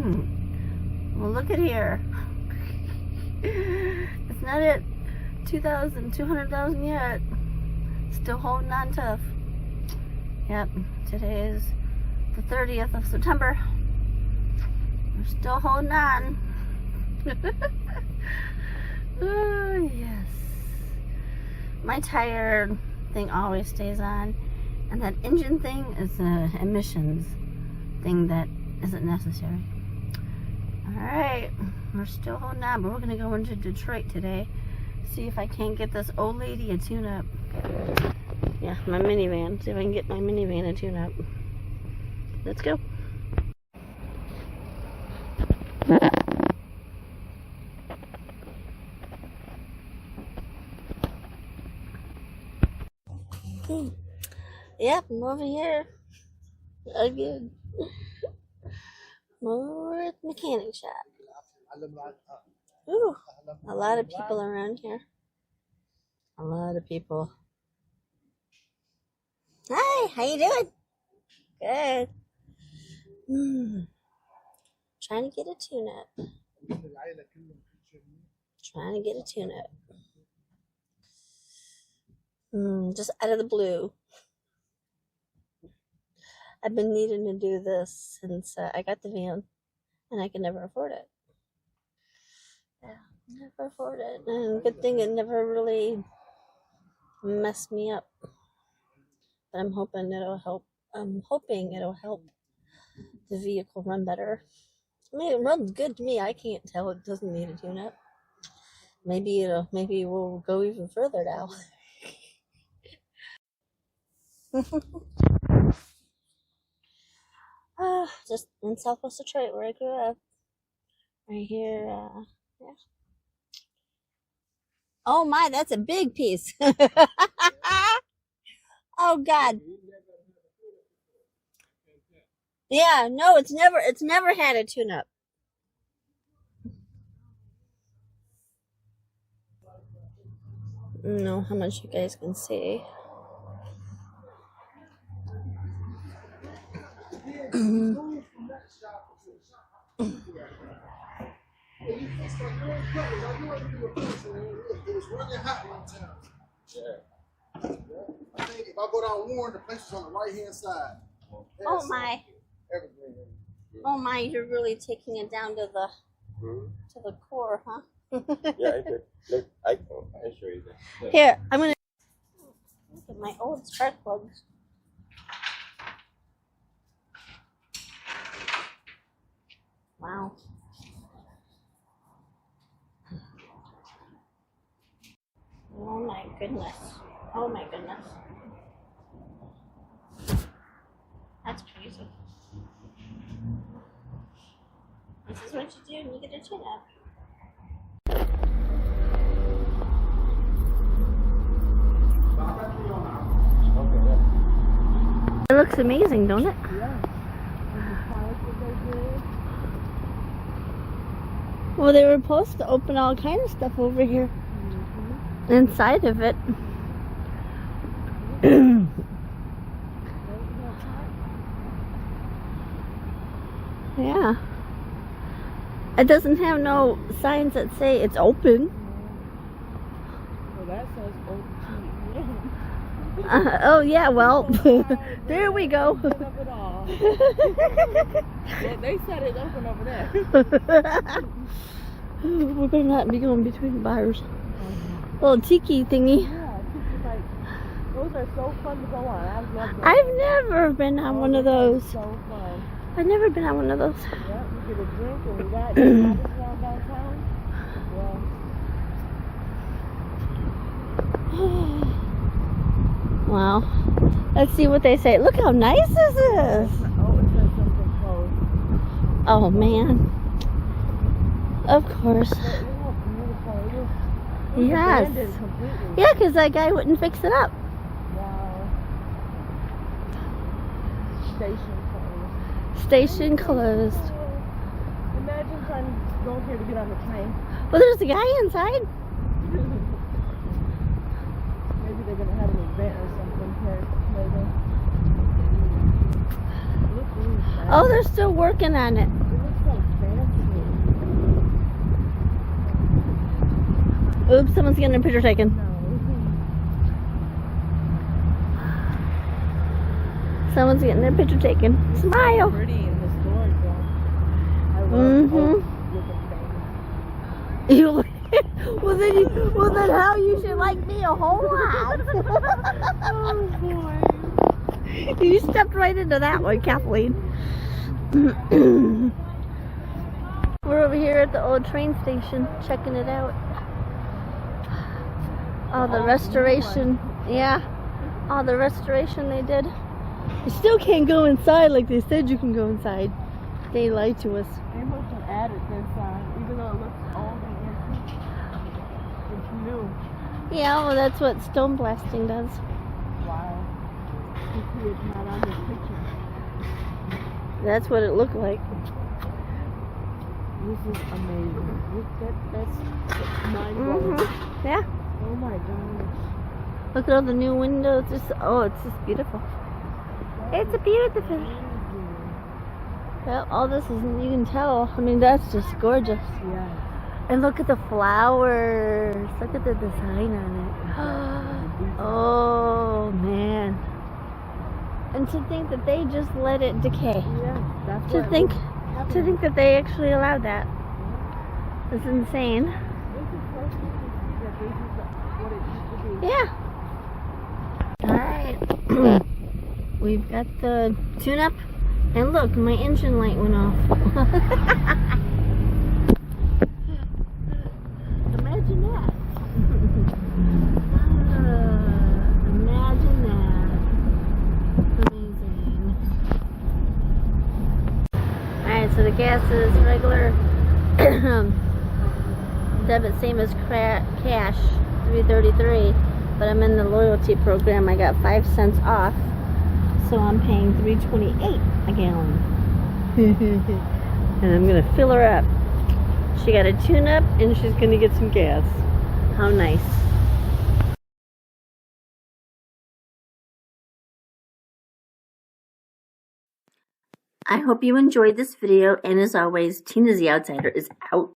Well, look at here. It's not at 200,000 yet. Still holding on tough. Yep, today is the 30th of September. We're still holding on. Oh, yes. My tire thing always stays on. And that engine thing is an emissions thing that isn't necessary. Alright, we're still holding on, but we're going to go into Detroit today. See if I can't get this old lady a tune-up. Yeah, my minivan. See if I can get my minivan a tune-up. Let's go. Yep, I'm over here again. More at the mechanic shop. Ooh, a lot of people around here. A lot of people. Hi, how you doing? Good. Trying to get a tune-up. Trying to get a tune-up. Just out of the blue. I've been needing to do this since I got the van, and I could never afford it. Yeah, never afford it. And good thing it never really messed me up. But I'm hoping it'll help. I'm hoping it'll help the vehicle run better. I mean, it runs good to me. I can't tell it doesn't need a tune-up. Maybe we'll go even further now. Just in Southwest Detroit where I grew up. Right here, yeah. Oh my, that's a big piece. Oh God. Yeah, no, it's never had a tune-up. I don't know how much you guys can see. I think if I go down Warren, the place is on the right hand side. Oh my. Oh my, you're really taking it down to the core, huh? Yeah, I did. Look, I show you that. Yeah. Here, I'm gonna look at my old spark plugs. Wow. Oh my goodness. Oh my goodness. That's crazy. This is what you do when you get a tune-up. It looks amazing, don't it? Yeah. Well, they were supposed to open all kind of stuff over here. Inside of it. Yeah. It doesn't have no signs that say it's open. Well, that says open. Oh yeah, well, there we go. They said it's open over there. We better not be going between the bars. Little tiki thingy. Yeah, tiki's like, those are so fun to go on. I love those. I've never been on one of those. So fun. I've never been on one of those. Yeah, you get a drink and you got around downtown. Yeah. Wow. Let's see what they say. Look how nice this is. Oh, it says something closed. Oh man. Of course. Look how beautiful it is. Yes. Abandoned completely. Yeah, because that guy wouldn't fix it up. Wow. Station closed. Station closed. Imagine trying to go here to get on the train. Well, there's a guy inside. Maybe they're gonna have an event or something here later. It looks really fast. Oh, they're still working on it. It looks like Oops, someone's getting a picture taken. No. Someone's getting their picture taken. Smile. Pretty and historic though. I love Mhm. looking You well then how you should like me a whole lot. Oh boy. You stepped right into that one, Kathleen. We're over here at the old train station checking it out. All the restoration. Yeah. All the restoration they did. You still can't go inside like they said you can go inside. They lied to us. They must have added this even though it looks old and antique. It's new. Yeah, well that's what stone blasting does. Wow. You see it's not on this picture. That's what it looked like. This is amazing. That's mind-blowing. Yeah. Oh my gosh. Look at all the new windows. It's just beautiful. It's a beautiful. Well, all this is, you can tell. I mean, that's just gorgeous. Yeah. And look at the flowers. Look at the design on it. Oh, man. And to think that they just let it decay. Yeah. That's To think that they actually allowed that. It's insane. This is so cool to see that this is what it used to be. Yeah. Alright. We've got the tune-up. And look, my engine light went off. Imagine that. Imagine that. Amazing. Alright, so the gas is regular debit, same as cash, $3.33. But I'm in the loyalty program. I got 5 cents off. So I'm paying $3.28 a gallon. And I'm gonna fill her up. She got a tune-up and she's gonna get some gas. How nice. I hope you enjoyed this video, and as always, Tina the Outsider is out.